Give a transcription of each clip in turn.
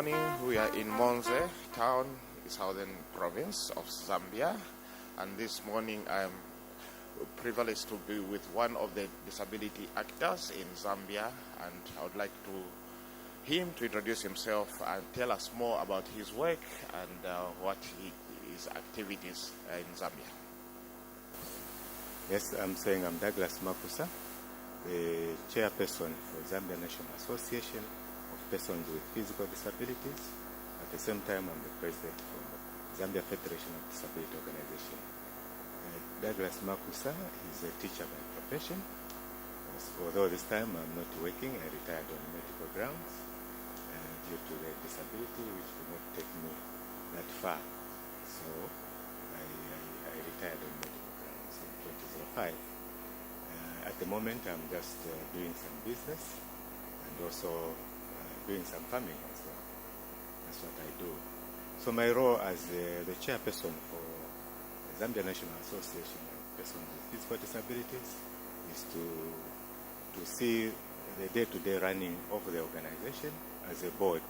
morning. We are in Monze town, southern province of Zambia, and this morning I'm privileged to be with one of the disability actors in Zambia, and I would like him to introduce himself and tell us more about his work and what his activities in Zambia. Yes, I'm saying I'm Douglas Makusa, the chairperson for Zambia National Association of Persons with Physical Disabilities. At the same time, I'm the president for Zambia Federation of Disability Organization. Douglas Makusa is a teacher by profession. Although this time I'm not working, I retired on medical grounds due to the disability, which did not take me that far. So I retired on medical grounds in 2005. At the moment, I'm just doing some business and also doing some farming as well. That's what I do. So my role as the chairperson for the Zambia National Association of Persons with Physical Disabilities is to see the day-to-day running of the organization as a board,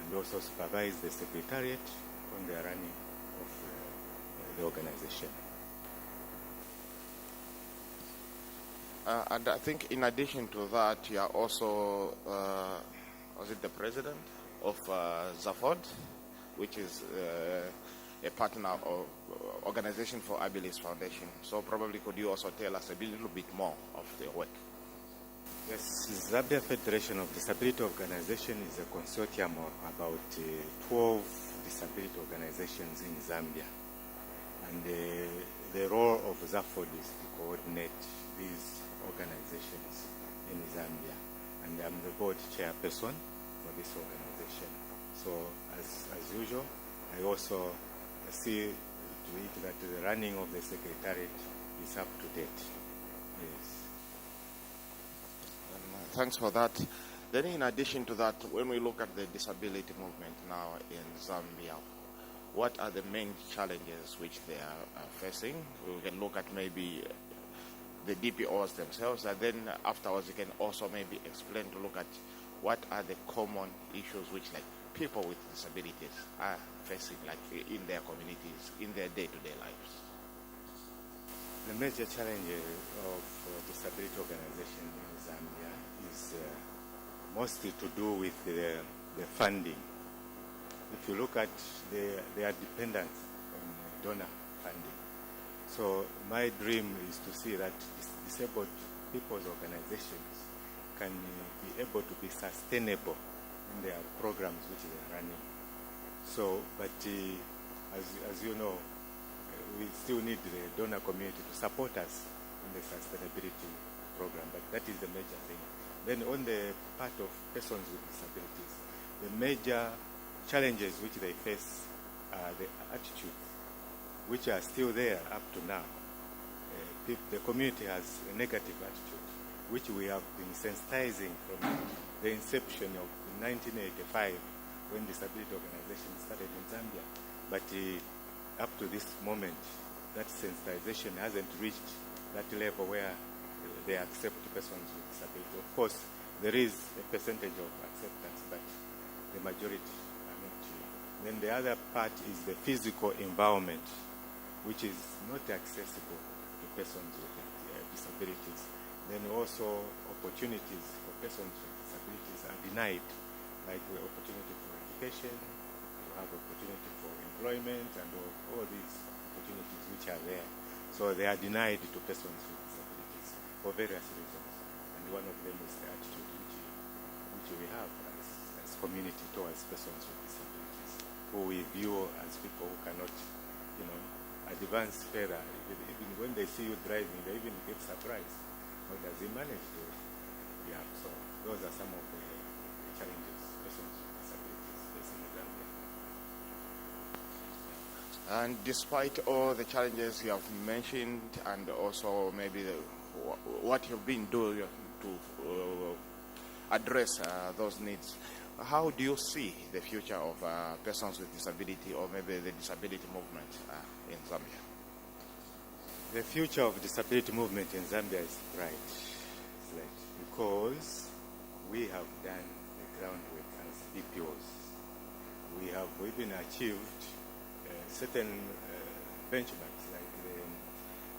and also supervise the secretariat on the running of the organization. And I think in addition to that, you are also, was it the president of ZAFOD, which is a partner of Organization for Abilis Foundation. So probably could you also tell us a little bit more of their work? Yes, Zambia Federation of Disability Organization is a consortium of about 12 disability organizations in Zambia. And the role of ZAFOD is to coordinate these organizations in Zambia. And I'm the board chairperson for this organization. So as usual, I also see to it that the running of the secretariat is up to date. Yes. Thanks for that. Then in addition to that, when we look at the disability movement now in Zambia, what are the main challenges which they are facing? We can look at maybe the DPOs themselves, and then afterwards you can also maybe explain to look at what are the common issues which like people with disabilities are facing like in their communities, in their day-to-day lives. The major challenge of disability organization in Zambia is mostly to do with the funding. If you look at they are dependent on donor funding. So my dream is to see that disabled people's organizations can be able to be sustainable in their programs which they are running. So, but as you know, we still need the donor community to support us in the sustainability program, but that is the major thing. Then on the part of persons with disabilities, the major challenges which they face are the attitudes, which are still there up to now. The community has a negative attitude, which we have been sensitizing from the inception of 1985 when disability organizations started in Zambia. But up to this moment, that sensitization hasn't reached that level where they accept persons with disability. Of course, there is a percentage of acceptance, but the majority are not. Then the other part is the physical environment, which is not accessible to persons with disabilities. Then also opportunities for persons with disabilities are denied, like the opportunity for education, to have opportunity for employment, and all these opportunities which are there. So they are denied to persons with disabilities for various reasons. And one of them is the attitude which we have as community towards persons with disabilities, who we view as people who cannot, advance further. Even when they see you driving, they even get surprised. How does he manage to? Yeah, so those are some of the challenges persons with disabilities face in Zambia. And despite all the challenges you have mentioned, and also maybe what you've been doing to address those needs, how do you see the future of persons with disability, or maybe the disability movement in Zambia? The future of disability movement in Zambia is bright, because we have done the groundwork as DPOs we have even achieved certain benchmarks, like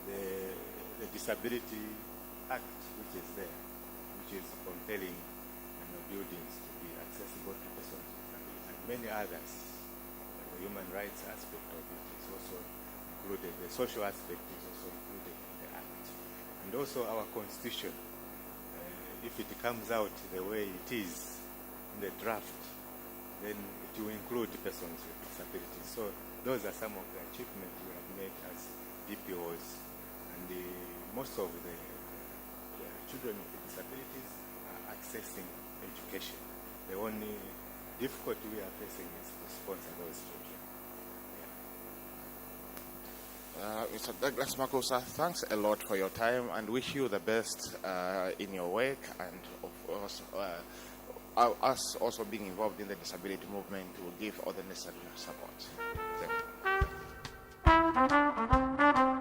the Disability Act, which is there, which is compelling buildings to be accessible to persons with disabilities, and many others. The human rights aspect of it is also included. The social aspect is also included in the Act. And also our Constitution, if it comes out the way it is in the draft, then it will include persons with disabilities. So those are some of the achievements we have made as DPOs. And most of the children with disabilities are accessing education. The only difficulty we are facing is to sponsor those children. Mr. Douglas Makusa, thanks a lot for your time and wish you the best in your work, and of course, us also being involved in the disability movement will give all the necessary support. Thank you.